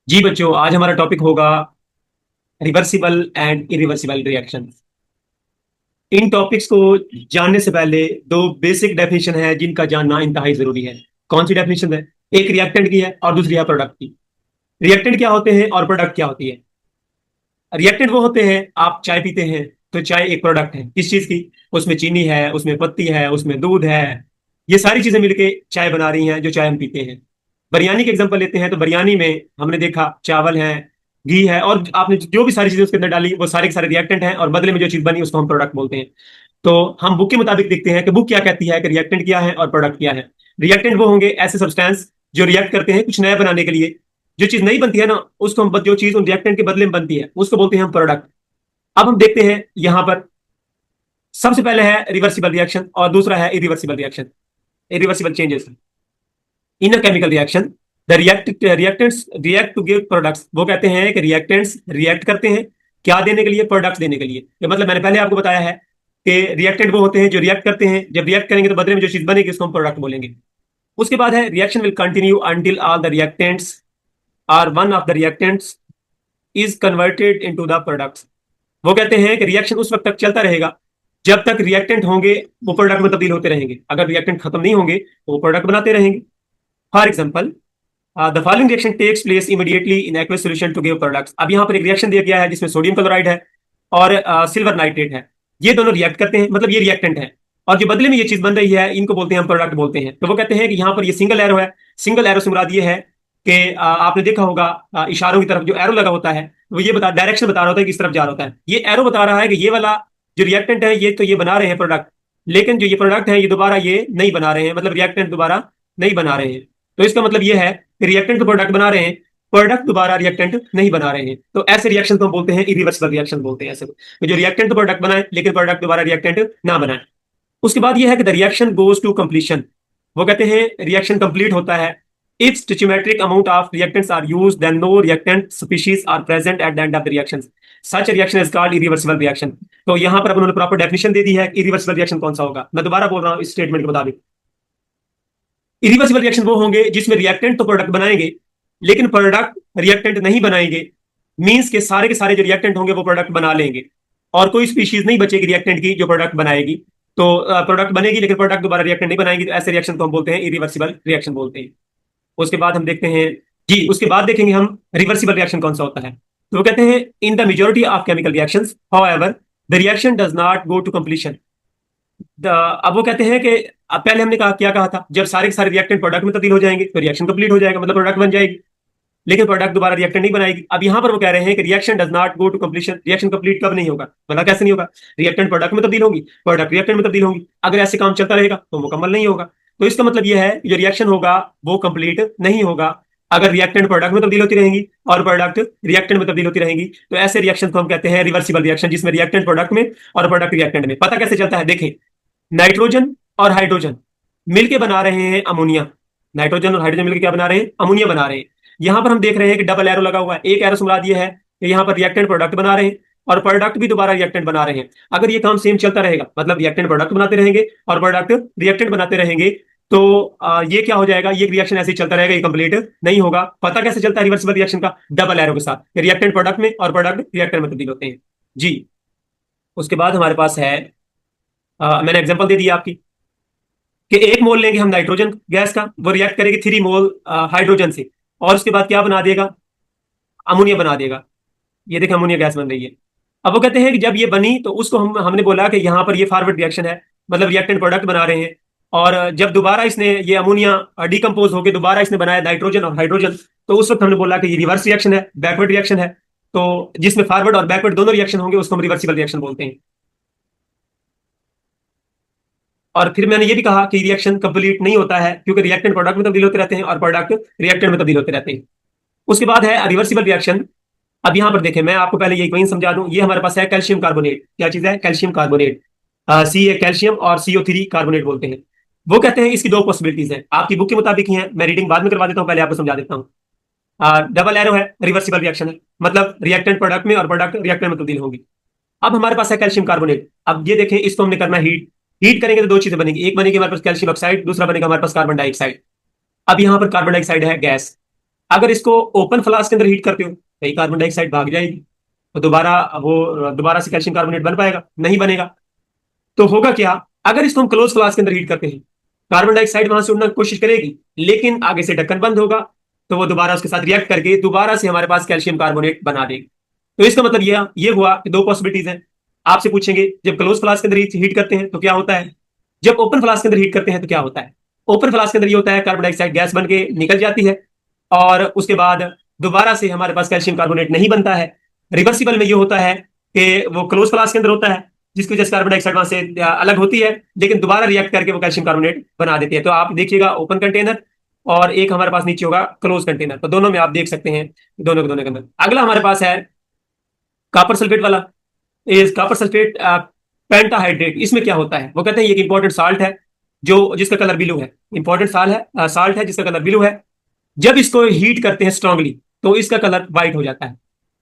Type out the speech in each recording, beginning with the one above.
जी बच्चों, आज हमारा टॉपिक होगा reversible and irreversible reaction. In topics को जानने से पहले दो बेसिक डेफिनेशन है जिनका जानना इंतहाई जरूरी है। कौन सी डेफिनेशन है? एक रिएक्टेंट की है और दूसरी है प्रोडक्ट की। रिएक्टेंट क्या होते हैं और प्रोडक्ट क्या होती है? रिएक्टेंट वो होते हैं, आप चाय पीते हैं तो चाय एक प्रोडक्ट है किस चीज की? उसमें चीनी है, उसमें पत्ती है, उसमें दूध है। ये सारी चीजें मिलके चाय बना रही हैं जो चाय हम पीते हैं। बिरयानी के एग्जांपल लेते हैं तो बिरयानी में हमने देखा चावल है, घी है, और आपने जो भी सारी चीजें उसके अंदर डाली वो सारे के सारे रिएक्टेंट हैं, और बदले में जो चीज बनी उसको हम प्रोडक्ट बोलते हैं। तो हम बुक के मुताबिक देखते हैं कि बुक क्या कहती है कि रिएक्टेंट क्या है और प्रोडक्ट क्या है। रिएक्टेंट वो होंगे ऐसे सब्सटेंस जो रिएक्ट करते हैं कुछ नया बनाने के लिए। जो चीज नई बनती है ना, उसको हम जो चीज उन रिएक्टेंट के बदले में बनती है उसको बोलते हैं हम प्रोडक्ट। अब हम देखते हैं यहां पर सबसे पहले है रिवर्सिबल रिएक्शन और दूसरा है irreversible reaction, irreversible changes in a chemical reaction. The reactants react to give products. वो कहते हैं कि रिएक्टेंट्स रिएक्ट करते हैं क्या देने के लिए? प्रोडक्ट्स देने के लिए। ये मतलब मैंने पहले आपको बताया है कि रिएक्टेंट वो होते हैं जो रिएक्ट करते हैं, जब रिएक्ट करेंगे तो बदले में जो चीज बनेगी उसको हम प्रोडक्ट बोलेंगे। उसके बाद है reaction will continue until all the reactants are one of the reactants is converted into the products. वो कहते हैं कि रिएक्शन उस वक्त तक चलता रहेगा जब तक रिएक्टेंट होंगे वो प्रोडक्ट में तब्दील होते रहेंगे। अगर रिएक्टेंट खत्म नहीं होंगे तो वो प्रोडक्ट बनाते रहेंगे। For example, the following reaction takes place immediately in aqueous solution to give products. अब यहाँ पर एक रिएक्शन दिया गया है जिसमें सोडियम क्लोराइड है और सिल्वर नाइट्रेट है। ये दोनों रिएक्ट करते हैं, मतलब ये रिएक्टेंट है, और जो बदले में ये चीज बन रही है इनको बोलते हैं हम प्रोडक्ट बोलते हैं। तो वो कहते हैं कि यहाँ पर ये सिंगल एरो है। सिंगल एरो से मुराद ये है कि आपने देखा होगा इशारों की तरफ जो एरो लगा होता है वो ये बता डायरेक्शन बता रहा होता है कि इस तरफ जा रहा होता है। ये एरो बता रहा है कि ये वाला जो रिएक्टेंट है ये तो ये बना रहे हैं प्रोडक्ट, लेकिन जो ये प्रोडक्ट है ये दोबारा ये नहीं बना रहे हैं, मतलब रिएक्टेंट दोबारा नहीं बना रहे हैं। तो इसका मतलब ये है कि रिएक्टेंट तो प्रोडक्ट बना रहे हैं, प्रोडक्ट दोबारा रिएक्टेंट नहीं बना रहे हैं। तो ऐसे रिएक्शन को हम बोलते हैं इरिवर्सिबल रिएक्शन बोलते हैं। ऐसे को जो रिएक्टेंट तो प्रोडक्ट बनाए लेकिन प्रोडक्ट दोबारा रिएक्टेंट ना बनाए। उसके बाद ये है कि the reaction goes to completion. वो कहते हैं रिएक्शन कंप्लीट होता है if stoichiometric amount of reactants are used then no reactant species are present at the end of the reaction. Such reaction is called irreversible reaction. तो यहां पर उन्होंने proper definition दे दी है कि इरिवर्सिबल रिएक्शन कौन सा होगा। मैं दोबारा बोल रहा हूं इस स्टेटमेंट के मुताबिक। इरिवर्सिबल रिएक्शन वो होंगे जिसमें रिएक्टेंट तो प्रोडक्ट बनाएंगे लेकिन प्रोडक्ट रिएक्टेंट नहीं बनाएंगे। मींस के सारे जो रिएक्टेंट होंगे वो प्रोडक्ट बना लेंगे और कोई स्पीशीज नहीं बचेगी रिएक्टेंट की जो प्रोडक्ट बनाएगी। तो प्रोडक्ट बनेगी लेकिन प्रोडक्ट दोबारा रिएक्टेंट नहीं बनाएगी, तो ऐसे रिएक्शन को हम बोलते हैं इरिवर्सिबल रिएक्शन बोलते हैं। उसके बाद हम देखते हैं, जी उसके बाद देखेंगे हम रिवर्सिबल रिएक्शन कौन सा होता है। तो वो कहते हैं in the majority of chemical reactions however the reaction does not go to completion. अब वो कहते हैं कि अब पहले हमने कहा क्या कहा था, जब सारे के सारे रिएक्टेंट प्रोडक्ट में तब्दील हो जाएंगे तो रिएक्शन कंप्लीट हो जाएगा, मतलब प्रोडक्ट बन जाएगी, लेकिन प्रोडक्ट दोबारा रिएक्टेंट नहीं बनाएगी। अब यहां पर वो कह रहे हैं कि reaction does not go to completion. Reaction complete कब नहीं होगा, मतलब कैसे नहीं होगा? रिएक्टेंट प्रोडक्ट में तब्दील होगी, प्रोडक्ट रिएक्टेंट में तब्दील होगी। अगर ऐसे काम चलता रहेगा तो मुकम्मल नहीं होगा। तो इसका मतलब यह है कि जो रिएक्शन होगा वो कंप्लीट नहीं होगा अगर रिएक्टेंट प्रोडक्ट में तब्दील होती रहेंगी और प्रोडक्ट रिएक्टेंट में तब्दील होती रहेंगी। तो ऐसे रिएक्शन को हम कहते हैं रिवर्सिबल रिएक्शन, जिसमें रिएक्टेंट प्रोडक्ट में और प्रोडक्ट रिएक्टेंट में। पता कैसे चलता है? देखें, नाइट्रोजन और हाइड्रोजन मिलके बना रहे हैं अमोनिया। नाइट्रोजन और हाइड्रोजन मिलकर क्या बना रहे हैं? अमोनिया बना रहे हैं। यहां पर हम देख रहे हैं कि डबल एरो लगा हुआ है। एक एरो से मुराद ये है कि यहाँ पर रिएक्टेंट प्रोडक्ट बना रहे हैं और प्रोडक्ट भी दोबारा रिएक्टेंट बना रहे हैं। अगर ये काम सेम चलता रहेगा, मतलब रिएक्टेंट प्रोडक्ट बनाते रहेंगे और प्रोडक्ट रिएक्टेंट बनाते रहेंगे, तो ये क्या हो जाएगा? ये रिएक्शन ऐसे ही चलता रहेगा, ये कंप्लीट नहीं होगा। पता कैसे चलता है रिवर्सिबल रिएक्शन का? डबल एरो के साथ, रिएक्टेंट प्रोडक्ट में और प्रोडक्ट रिएक्टेंट में तब्दील होते हैं। जी उसके बाद हमारे पास है, मैंने एग्जांपल दे दिया आपकी कि एक मोल लेंगे हम नाइट्रोजन गैस का, वो रिएक्ट करेगी 3 मोल हाइड्रोजन से, और उसके बाद क्या बना देगा? अमोनिया बना देगा। ये देखें अमोनिया गैस बन रही है। अब वो कहते हैं कि जब ये बनी तो उसको हमने बोला कि यहाँ पर ये फॉरवर्ड रिएक्शन है, मतलब रिएक्टेंट प्रोडक्ट बना रहे हैं। और जब दोबारा इसने ये अमोनिया डिकम्पोज होकर दोबारा इसने बनाया नाइट्रोजन और हाइड्रोजन, तो उस वक्त हमने बोला कि ये रिवर्स रिएक्शन है, बैकवर्ड रिएक्शन है। तो जिसमें फॉरवर्ड और बैकवर्ड दोनों रिएक्शन होंगे उसको हम रिवर्सिबल रिएक्शन बोलते हैं। और फिर मैंने ये भी कहा कि रिएक्शन कंप्लीट नहीं होता है क्योंकि रिएक्टेंट प्रोडक्ट में तब्दील होते रहते हैं और प्रोडक्ट रिएक्टेंट में तब्दील होते रहते हैं। उसके बाद है रिवर्सिबल रिएक्शन। अब यहां पर देखें, मैं आपको पहले यही वही समझा दूं। ये हमारे पास है कैल्शियम कार्बोनेट। क्या चीज है? Calcium carbonate. C A calcium और CO3 कार्बोनेट बोलते हैं। वो कहते हैं इसकी दो पॉसिबिलिटीज हैं, आपकी बुक के मुताबिक ही है, मैं रीडिंग बाद में करवा देता हूं, पहले आपको समझा देता हूं। डबल एरो है, रिवर्सिबल रिएक्शन है, मतलब रिएक्टेंट प्रोडक्ट में और प्रोडक्ट रिएक्टेंट में तब्दील होगी। अब हमारे पास है कैल्शियम कार्बोनेट। अब ये देखें, इसको हमने करना हीट। हीट करेंगे तो दो चीजें बनेगी, एक बनेगी हमारे पास कैल्शियम ऑक्साइड, दूसरा बनेगा हमारे पास कार्बन डाइऑक्साइड। अब यहाँ पर कार्बन डाइऑक्साइड है गैस, अगर इसको ओपन फ्लास्क के अंदर हीट करते हो तो ये कार्बन डाइऑक्साइड भाग जाएगी, तो दोबारा से कैल्शियम कार्बोनेट बन पाएगा? नहीं बनेगा। तो होगा क्या, अगर इसको हम क्लोज फ्लास्क के अंदर हीट करते हैं, कार्बन डाइऑक्साइड वहां से उड़ना की कोशिश करेगी, लेकिन आगे से ढक्कन बंद होगा, तो वो दोबारा उसके साथ रिएक्ट करके दोबारा से हमारे पास कैल्शियम कार्बोनेट बना देगी। तो इसका मतलब ये हुआ कि दो पॉसिबिलिटीज हैं। आपसे पूछेंगे जब क्लोज फ्लास्क के अंदर हीट करते हैं तो क्या होता है, जब ओपन फ्लास्क के अंदर हीट करते हैं तो क्या होता है। ओपन फ्लास्क के अंदर ये होता है, कार्बन डाइऑक्साइड गैस बन के निकल जाती है, और उसके बाद दोबारा से हमारे पास कैल्शियम कार्बोनेट नहीं बनता है। रिवर्सिबल में ये होता है कि वो क्लोज फ्लास्क के अंदर होता है, जिसकी वजह से कार्बन डाइऑक्साइड वहां से अलग होती है, लेकिन दोबारा रिएक्ट करके वो कैल्शियम कार्बोनेट बना देती है। तो आप देखिएगा ओपन कंटेनर, और एक हमारे पास नीचे होगा क्लोज कंटेनर, तो दोनों में आप देख सकते हैं, दोनों के अंदर। अगला हमारे पास है कॉपर सल्फेट वाला। इस कॉपर सल्फेट पेंटाहाइड्रेट, इसमें क्या होता है, वो कहते हैं ये एक इंपॉर्टेंट साल्ट है जो जिसका कलर ब्लू है। इंपॉर्टेंट साल्ट है जिसका कलर ब्लू है। जब इसको हीट करते हैं स्ट्रांगली तो इसका कलर व्हाइट हो जाता है।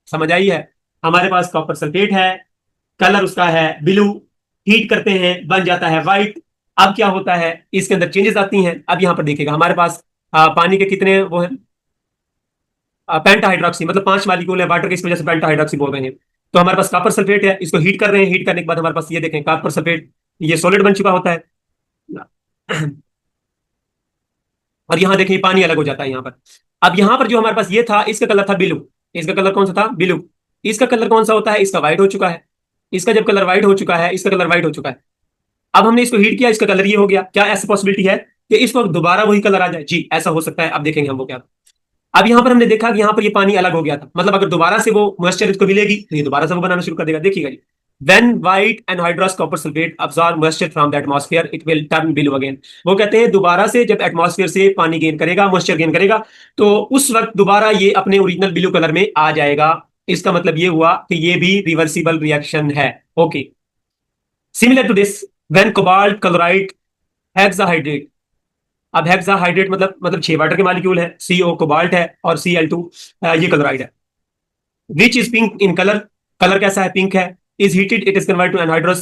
समझ आई है? हमारे पास कॉपर सल्फेट है, कलर उसका है ब्लू, हीट करते हैं बन जाता है व्हाइट। अब क्या होता है, इसके अंदर चेंजेस आती हैं। अब यहां पर देखिएगा हमारे पास पानी के कितने वो है, पेंटाहाइड्रोक्सी, मतलब 5 मालिक्यूल है वाटर के, इस वजह से पेंटाहाइड्रोक्सी बोल रहे हैं। तो हमारे पास कॉपर सल्फेट है, इसको हीट कर रहे हैं, हीट करने के बाद हमारे पास ये देखें कॉपर सल्फेट, ये सॉलिड बन चुका होता है। और यहां देखें पानी अलग हो जाता है यहां पर। अब यहां पर जो हमारे पास ये था, इसका कलर था ब्लू। इसका कलर कौन सा था, ब्लू। इसका कलर कौन सा होता है, इसका व्हाइट हो चुका है। इसका जब कलर व्हाइट हो चुका है, इसका कलर व्हाइट हो चुका है। अब हमने इसको हीट किया, इसका कलर ये हो गया। क्या ऐसी पॉसिबिलिटी है कि इस वक्त दोबारा वही कलर आ जाए? जी, ऐसा हो सकता है। अब देखेंगे हम वो क्या। अब यहां पर हमने देखा कि यहां पर ये पानी अलग हो गया था, मतलब अगर दोबारा से वो मॉइस्चर इसको मिलेगी तो ये दोबारा से वो बनाना शुरू कर देगा। देखिएगा जी, when white anhydrous copper sulfate absorb moisture from the atmosphere it will turn blue again। वो कहते हैं दोबारा से जब एटमॉस्फेयर से पानी गेन करेगा, मॉइस्चर गेन करेगा, तो उस वक्त दोबारा ये अपने ओरिजिनल ब्लू कलर में आ जाएगा। इसका मतलब ये हुआ कि ये भी रिवर्सिबल रिएक्शन है। Okay, similar to this when cobalt chloride hexahydrate. अब हेक्साहाइड्रेट मतलब 6 वाटर के मॉलिक्यूल है, CO कोबाल्ट है और Cl2 ये क्लोराइड है। Which is pink in colour, colour कैसा है, पिंक है। Is heated it is convert to anhydrous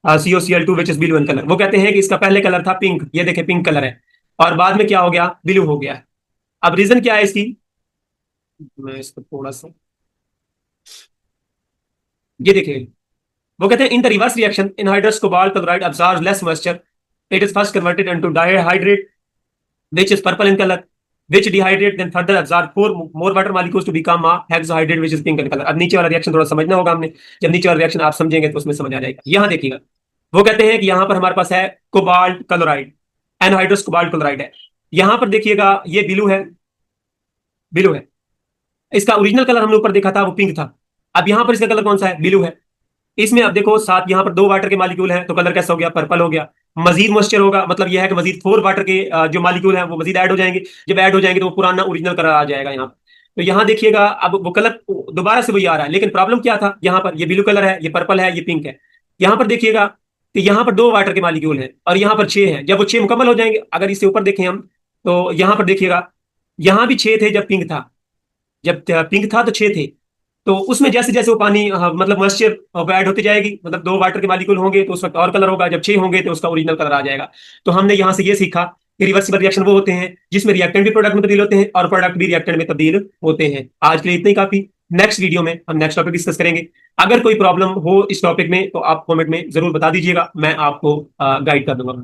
COCl2 which is blue in colour. वो कहते हैं कि इसका पहले कलर था पिंक, ये देखें पिंक कलर है, और बाद में क्या हो गया, ब्लू हो गया है। अब रीजन क्या है इसकी, मैं इसको थोड़ा सा, ये देखिए, वो कहते हैं in the reverse reaction anhydrous cobalt chloride absorbs less moisture, it is first converted into dihydrate which is purple in color, which dehydrate then further absorb four more water molecules to become a hexahydrate which is pink in color। अब नीचे वाला reaction थोड़ा समझना होगा हमने, जब नीचे वाला रिएक्शन आप समझेंगे तो उसमें समझ आ जाएगा। यहां देखिएगा, वो कहते हैं कि यहां पर हमारे पास है cobalt chloride, anhydrous cobalt chloride है। यहां पर देखिएगा ये ब्लू है, ब्लू है। इसका ओरिजिनल कलर हमने ऊपर देखा था वो पिंक था। अब यहां पर इसका कलर कौन सा है, ब्लू है। इसमें अब देखो साथ यहाँ पर 2 वाटर के मॉलिक्यूल हैं, तो कलर कैसा हो गया, पर्पल हो गया। मजीद मॉइस्चर होगा, मतलब यह है कि मजीद 4 वाटर के जो मॉलिक्यूल हैं वो मजीद ऐड हो जाएंगे। जब ऐड हो जाएंगे तो वो पुराना ओरिजिनल कलर आ जाएगा यहाँ। तो यहाँ देखिएगा अब वो कलर दोबारा से वही आ रहा है, लेकिन प्रॉब्लम क्या था, यहाँ पर ये ब्लू कलर है, ये पर्पल है, ये पिंक है। यहाँ पर देखिएगा कि यहाँ पर 2 वाटर के मॉलिक्यूल हैं और यहाँ पर 6 हैं। जब वो 6 मुकम्मल हो जाएंगे, अगर इससे ऊपर देखें हम, तो यहाँ पर देखिएगा यहाँ भी 6 थे जब पिंक था, जब पिंक था तो 6 थे। तो उसमें जैसे जैसे वो पानी मतलब मॉइस्चर ऐड होती जाएगी, मतलब 2 वाटर के मॉलिक्यूल होंगे तो उस वक्त और कलर होगा, जब 6 होंगे तो उसका ओरिजिनल कलर आ जाएगा। तो हमने यहाँ से ये सीखा कि रिवर्सिबल रिएक्शन वो होते हैं जिसमें रिएक्टेंट भी प्रोडक्ट में तब्दील होते हैं और प्रोडक्ट भी रिएक्टेंट में तब्दील होते हैं। आज के लिए इतना ही काफी। नेक्स्ट वीडियो में हम नेक्स्ट टॉपिक डिस्कस करेंगे। अगर कोई प्रॉब्लम हो इस टॉपिक में तो आप कमेंट में जरूर बता दीजिएगा, मैं आपको गाइड कर दूंगा।